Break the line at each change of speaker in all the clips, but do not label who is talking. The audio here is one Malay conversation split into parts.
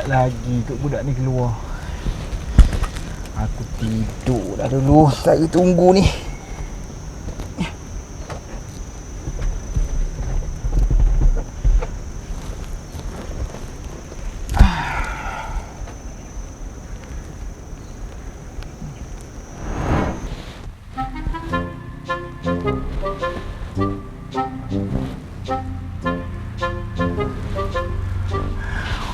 lagi kot budak ni keluar. Aku tidur dah dulu. Saya tunggu ni.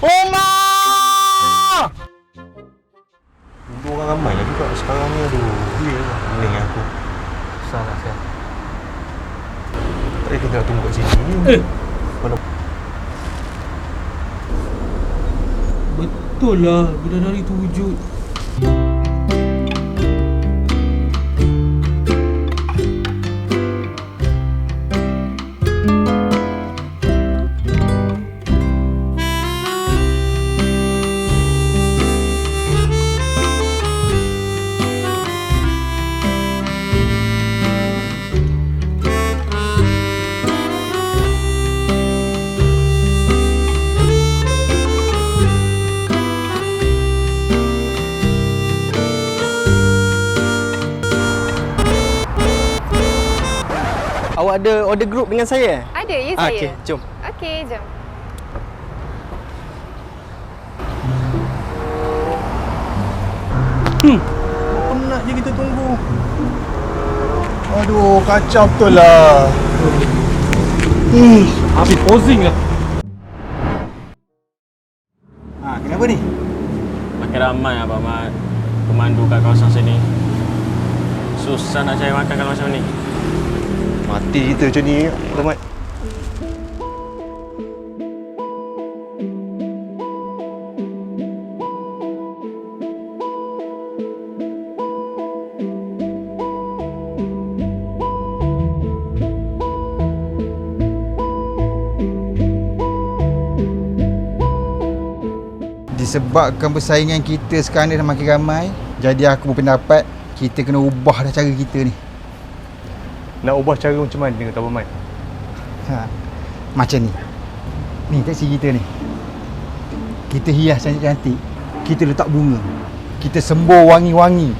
Oma!
Dulu orang ramai lagi kat sekarang ni. Aduh, pening aku.
Salah saya.
Tak kita nak tunggu kat sini. Mana?
Betul lah, bidadari tu wujud.
Awak ada order group dengan saya?
Ada, ya saya.
Okey, jom.
Okey, jom.
Penat je kita tunggu. Aduh, kacau betul lah.
Habis posing lah.
Kenapa ni?
Makin ramai Abang Mat pemandu kat kawasan sini. Susah nak cari makan kalau macam ni.
Mati kita macam ni, Abang Mat.
Disebabkan persaingan kita sekarang ni dah makin ramai, jadi aku berpendapat kita kena ubah dah cara kita ni.
Nak ubah cara macam mana dengan Abang Mat?
Macam ni. Ni taksi kita ni. Kita hias cantik-cantik. Kita letak bunga. Kita sembur wangi-wangi.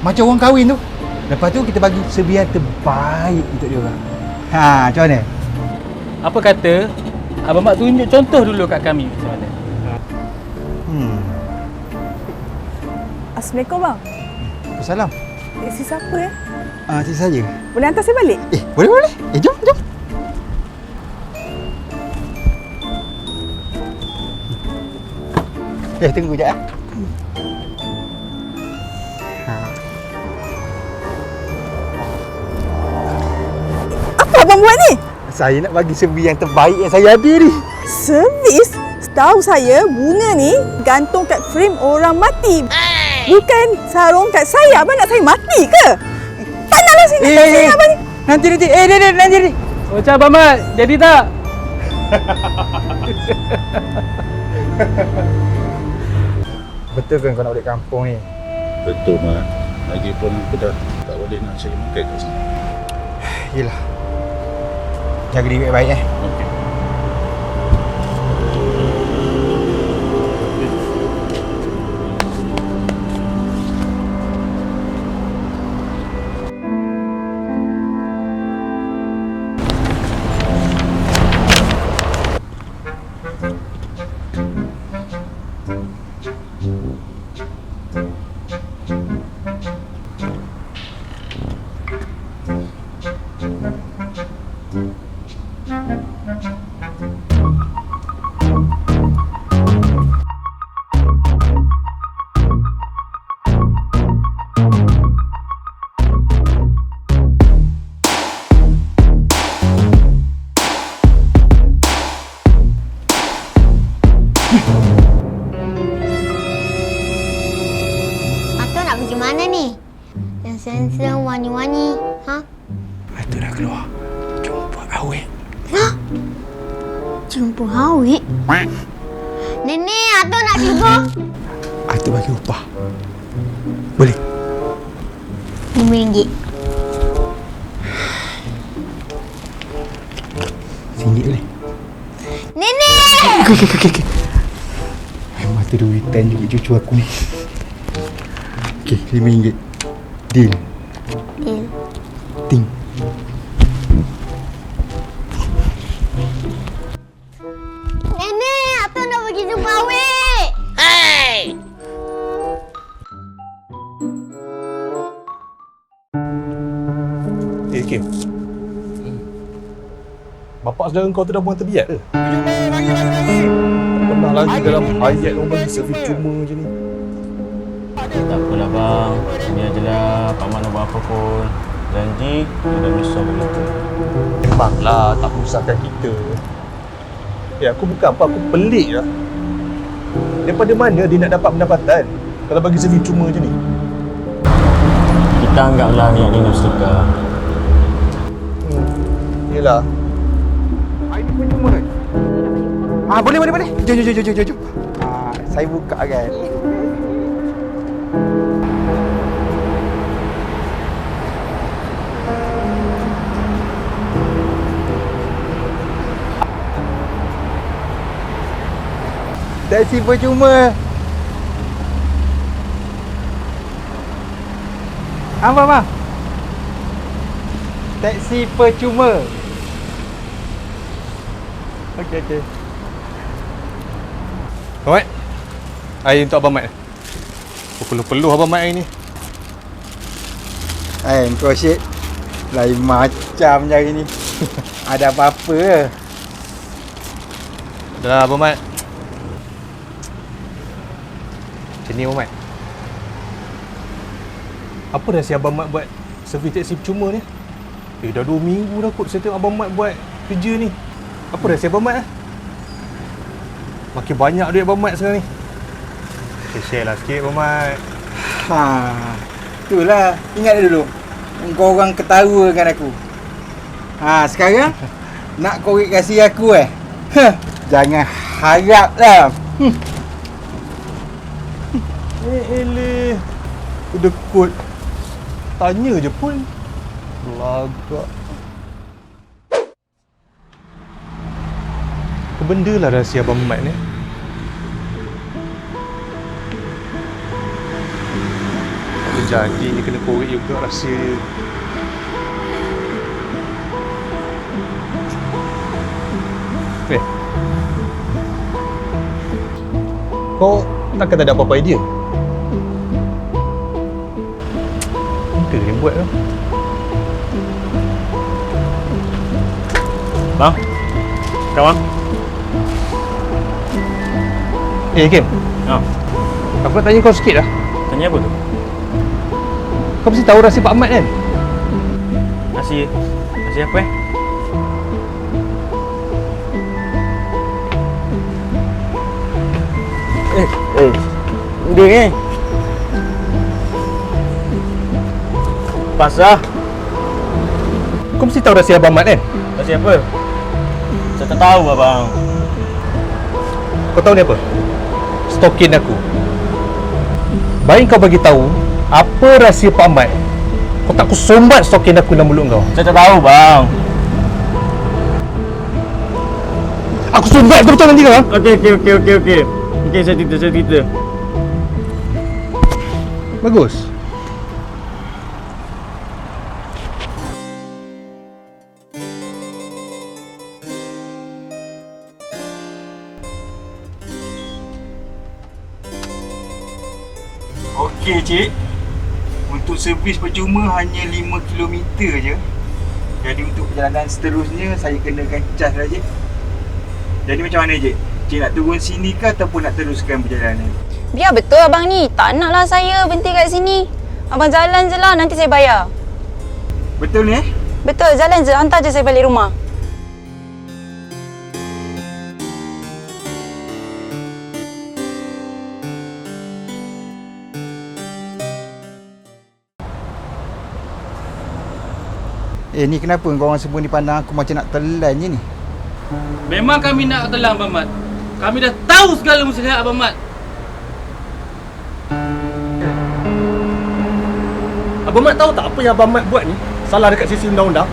Macam orang kahwin tu. Lepas tu kita bagi serbihan terbaik untuk dia orang. Macam mana?
Apa kata Abang Mat tunjuk contoh dulu kat kami macam mana?
Assalamualaikum bang.
Salam.
Taksi siapa ya?
Taksi saya.
Boleh hantar saya balik?
Boleh. Jom. Tunggu sekejap.
Apa abang buat ni?
Saya nak bagi servis yang terbaik yang saya ada ni.
Servis? Setahu saya bunga ni gantung kat frame orang mati. Bukan sarung kat saya. Abang nak saya mati ke? Tak naklah sini. Abang ni.
Nanti.
Macam Abang Mat, jadi tak?
Betul kan kau nak balik kampung ni?
Betul, Mat. Lagipun aku dah tak boleh nak cari makan kat sini.
Yelah. Jaga diri baik-baik
Okey.
Atuk nak pergi mana ni? Yang serang-serang wangi-wangi. Ha?
Atuk dah keluar. Jumpa awet.
Ha? Jumpa awet? Nenek, Atuk nak tiba.
Atuk bagi upah. Boleh?
RM5.
RM1 boleh?
Nenek!
Okey. Memang Satu duitan juga cucu aku ni. Okey, RM5. Deal.
Deal.
Ting.
Nenek, Abang nak pergi jumpa awek.
Kim. Bapak saudara kau tu dah buang terbiat ke? Pernah lagi dalam ayat orang bagi servis cuma je ni.
Tak apalah bang. Biar je lah Pak Mat nak buat apa pun. Janji dia dah risau kita.
Memanglah tak menyusahkan kita. Aku bukan apa, aku pelik lah. Daripada mana dia nak dapat pendapatan kalau bagi servis cuma je ni?
Kita anggaplah niat dia nak sedekah.
Yelah.
Ini pun cuma. Boleh. Jom. Saya buka kan. Taksi percuma. Apa? Taksi percuma. Okey.
Abang Mat. Air untuk Abang Mat. Perlu Abang Mat air ni.
Kau Syed. Lain macam je hari ni. Ada apa-apa ke?
Dah lah Abang Mat. Macam ni Abang Mat. Apa rahsia Abang Mat buat servis taksi percuma ni? Dah 2 minggu dah kot saya tengok Abang Mat buat kerja ni. Apa rahsia Abang Mat lah? Makin banyak duit Abang Mat sekarang ni. Share lah sikit Abang Mat.
Itulah. Ingat dulu. Kau orang ketawa dengan aku. Sekarang nak korek kasih aku Jangan harap lah.
Eleh. Kedekut. Tanya je pun. Belagak. Apa benda lah rahsia Abang Mat ni? Aku janji ni kena korek juga rahsia dia. Kau takkan tak ada apa-apa idea? Benda yang buat tu.
Bang. Kawan.
Kim. Aku nak tanya kau sikit lah.
Tanya apa tu?
Kau mesti tahu rahsia Pak Mat kan?
Rahsia apa
Dia
Pasah.
Kau mesti tahu rahsia Abang Mat kan?
Rahsia apa? Saya tak tahu abang.
Kau tahu ni apa? Stokin aku. Baik kau bagi tahu apa rahsia Pak Mat. Kau tak kusombat stokin aku dalam mulut kau.
Saya tak tahu bang.
Aku sumbat kau betul nanti kau.
Okey. Okey, saya cerita.
Bagus.
Okey cik. Untuk servis percuma hanya 5 km je. Jadi untuk perjalanan seterusnya saya kenakan cas lah cik. Jadi macam mana cik? Cik nak turun sini ke ataupun nak teruskan perjalanan?
Biar betul abang ni. Tak naklah saya berhenti kat sini. Abang jalan je lah, nanti saya bayar.
Betul ni
Betul, jalan je. Hantar je saya balik rumah.
Ni kenapa kau orang semua ni pandang aku macam nak telan je ni?
Memang kami nak telan Abang Mat. Kami dah tahu segala muslihat Abang Mat.
Abang Mat tahu tak apa yang Abang Mat buat ni? Salah dekat sisi undang-undang.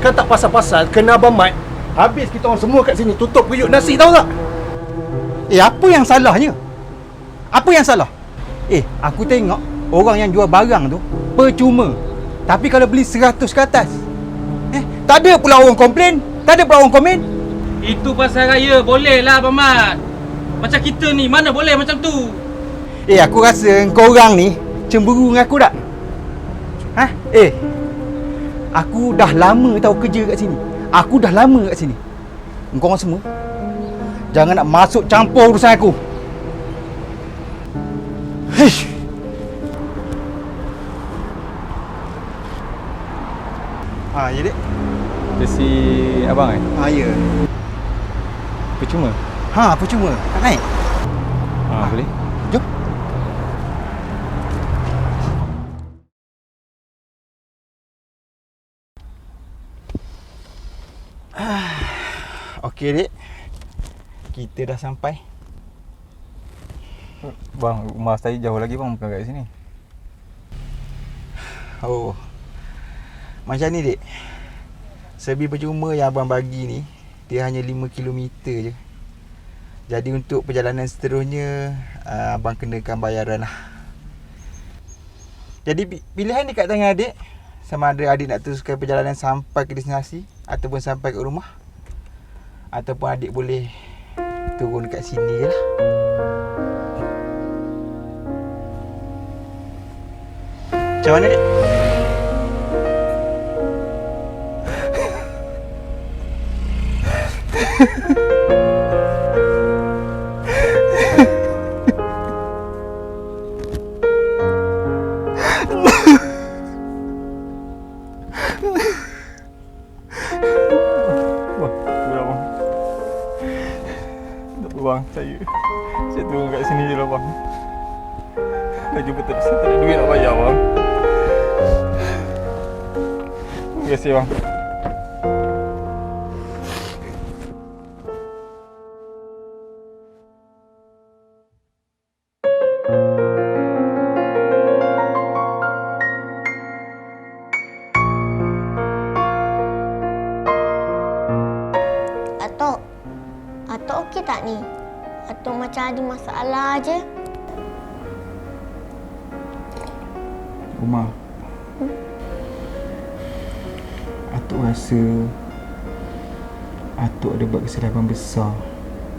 Kan tak pasal-pasal kena Abang Mat. Habis kita orang semua kat sini tutup periuk nasi tahu tak?
Apa yang salahnya? Apa yang salah? Aku tengok orang yang jual barang tu percuma. Tapi kalau beli 100 ke atas, tak ada pula orang komplain, tak ada pula orang komen.
Itu pasal raya, boleh lah Abang Mat. Macam kita ni, mana boleh macam tu?
Aku rasa korang ni cemburu dengan aku tak? Aku dah lama tahu kerja kat sini. Aku dah lama kat sini. Korang semua jangan nak masuk campur urusan aku. Hish. Ya dek.
Kesi abang
Ya.
Percuma?
Percuma. Tak naik?
Boleh.
Jom. Okey dek. Kita dah sampai.
Bang, rumah saya jauh lagi bang, bukan kat sini.
Macam ni dek. Servis percuma yang abang bagi ni, dia hanya 5 km je. Jadi untuk perjalanan seterusnya, abang kenakan bayaran lah. Jadi pilihan dekat tangan adik. Sama ada adik nak teruskan perjalanan sampai ke destinasi ataupun sampai ke rumah, ataupun adik boleh turun kat sini je lah. Macam mana dek?
Bang, saya turun kat sini je lah bang. Lagi betul saya tak ada duit nak bayar bang. Terima kasih bang.
Atok okey tak ni? Atok macam ada masalah je.
Umar, Atuk rasa Atuk ada buat kesilapan besar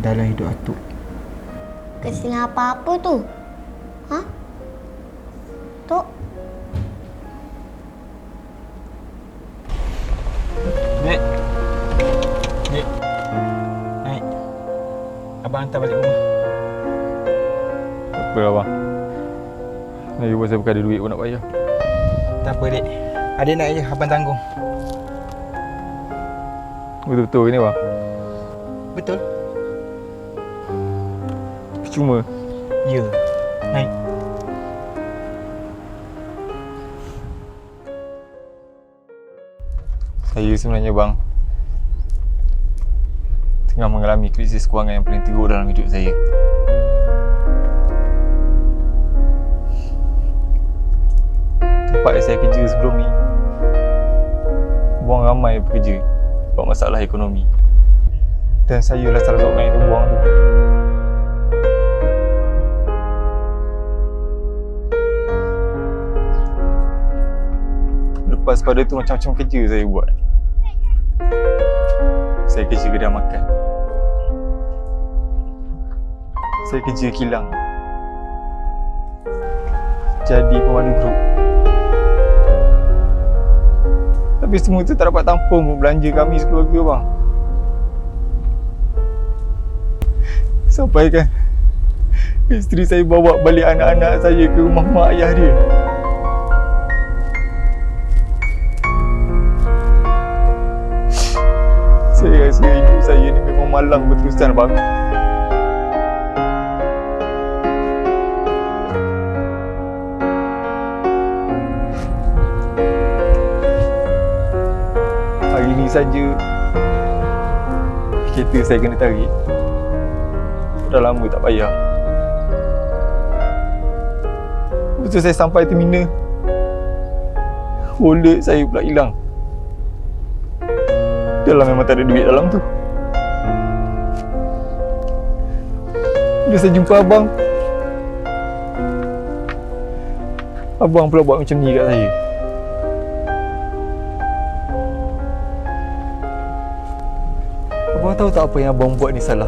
dalam hidup Atuk.
Kesilapan apa-apa tu? Tok?
Nek. Naik. Abang hantar balik rumah.
Tak apa lah bang. Lagi pun saya bukan ada duit pun nak bayar.
Tak apa dek. Adik nak je, abang tanggung.
Betul-betul ke ni bang?
Betul?
Percuma.
Ya. Naik.
Saya sebenarnya bang tengah mengalami krisis kewangan yang paling teruk dalam hidup saya. Tempat yang saya kerja sebelum ni buang ramai pekerja sebab masalah ekonomi. Dan saya lah salah seorang yang dibuang tu. Lepas pada tu macam-macam kerja saya buat. Saya kerja kedai makan. Saya kerja kilang. Jadi pemandu grup. Tapi semua tu tak dapat tampung belanja kami sekeluarga bang. Sampai kan isteri saya bawa balik anak-anak saya ke rumah mak ayah dia. Saya rasa hidup saya ni memang malang berterusan bang. Hari ni saja kereta saya kena tarik. Dah lama tak bayar. Lepas tu saya sampai terminal, wallet saya pula hilang. Dalam memang tak ada duit dalam tu. Bila saya jumpa abang, Abang pula buat macam ni kat saya. Abang tahu tak apa yang abang buat ni salah?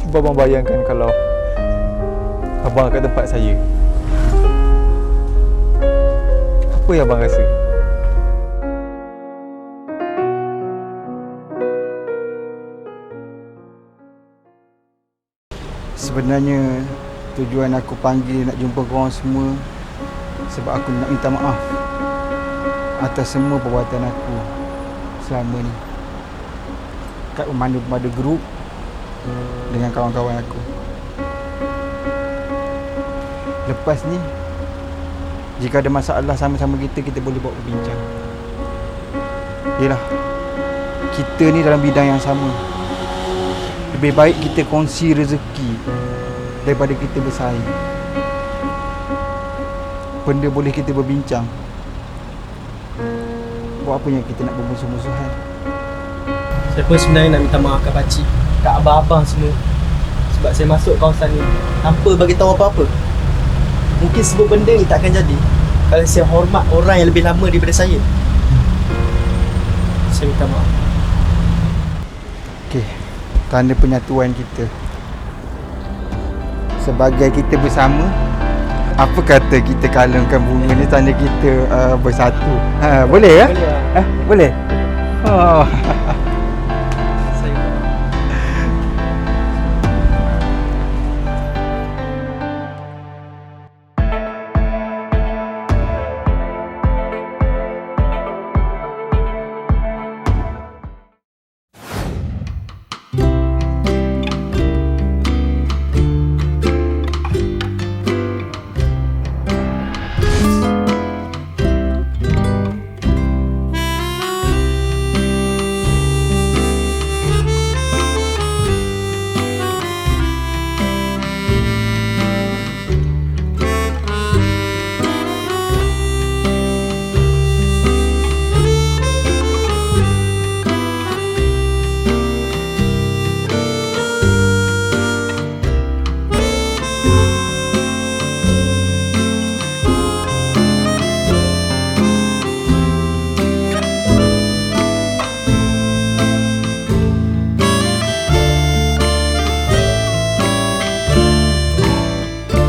Cuba abang bayangkan kalau abang kat tempat saya. Apa yang abang rasa?
Sebenarnya tujuan aku panggil nak jumpa korang semua sebab aku nak minta maaf atas semua perbuatan aku selama ni kat pemandu-pemandu grup dengan kawan-kawan aku. Lepas ni, jika ada masalah sama-sama kita boleh bawa berbincang. Yelah, kita ni dalam bidang yang sama. Lebih baik kita kongsi rezeki daripada kita bersaing. Benda boleh kita berbincang. Buat apa yang kita nak bermusuh-musuhan?
Saya pun sebenarnya nak minta maaf kat pakcik, kat abang-abang semua. Sebab saya masuk kawasan ni tanpa bagi tahu apa-apa. Mungkin semua benda ni tak akan jadi kalau saya hormat orang yang lebih lama daripada saya. Saya minta maaf.
Okey, tanda penyatuan kita. Sebagai kita bersama, apa kata kita kalungkan bunga ni tanda kita bersatu. Boleh ya?
Boleh.
Boleh? Oh.